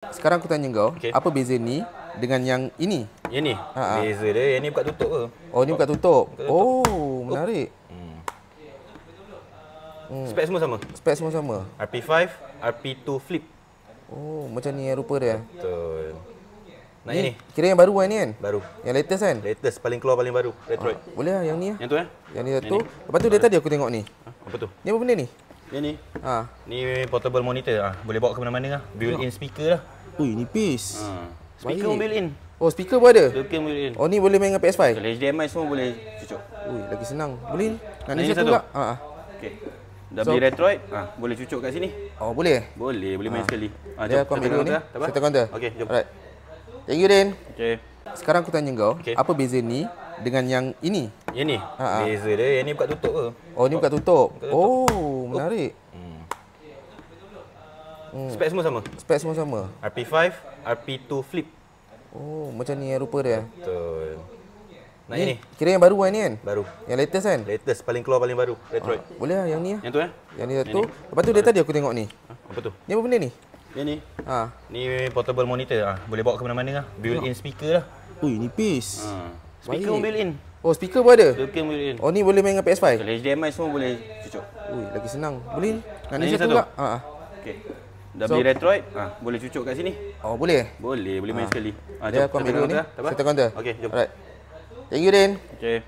Sekarang aku tanya kau, Okey. apa beza ni dengan yang ini? Yang ni? Ha. Beza dia, yang ni buka tutup ke? Oh, ni buka tutup. Buka tutup. Oh, menarik. Spek semua sama? Spek semua sama. RP5, RP2 flip. Oh, macam ni rupa dia. Betul. Nak yang ni? Kira yang baru ni kan? Baru. Yang latest kan? Latest, paling keluar paling baru. Retroid. Boleh lah yang ni lah. Yang tu Yang ni satu. Lepas tu dia tadi aku tengok ni. Apa tu? Ni apa benda ni? Yang ni? Ha. Ni portable monitor. Boleh bawa ke mana-mana lah. Built-in speaker lah. Ui, nipis. Speaker Baik. pun built-in. Oh, speaker pun ada? Speaker built-in. Oh, ni boleh main dengan PS5? Kalau HDMI semua boleh cucuk. Ui, lagi senang. Boleh ni? Nak Ni ni satu satu? pula? Ha. Okey. Dah beli Retroid, boleh cucuk kat sini. Oh, boleh? Boleh main sekali. Dia aku ambil dulu ni. Tak apa? Settle counter. Okey, jom. Alright. Thank you, Din. Okey. Sekarang aku tanya kau, Okey. apa beza ni dengan yang ini? Yang ni? Ha. Beza dia, yang ni buka tutup ke? Oh, ni buka tutup. Oh, menarik. Spek semua sama? Spek semua sama. RP5, RP2 flip. Oh, macam ni rupa dia. Betul. Nak yang ni? Kira yang baru ni kan? Baru. Yang latest kan? Latest, paling keluar paling baru. Retroid. Boleh lah yang ni lah. Yang tu Yang ni satu. Lepas tu dia tadi aku tengok ni. Apa tu? Ni apa benda ni? Yang ni? Ha. Ni portable monitor. Boleh bawa ke mana-mana lah. Built-in speaker lah. Ui, nipis. Speaker Baik. pun built-in. Oh, speaker pun ada? Speaker built-in. Oh, ni boleh main dengan PS5? Kalau HDMI semua boleh cucuk. Ui, lagi senang. Boleh ni? Nak ni Ni satu satu? pula? Ha. Okey. Dah beli Retroid, boleh cucuk kat sini. Oh, boleh? Boleh main sekali. Dia aku ambil dulu ni. Tak apa? Settle counter. Okey, jom. Alright. Thank you, Din. Okey.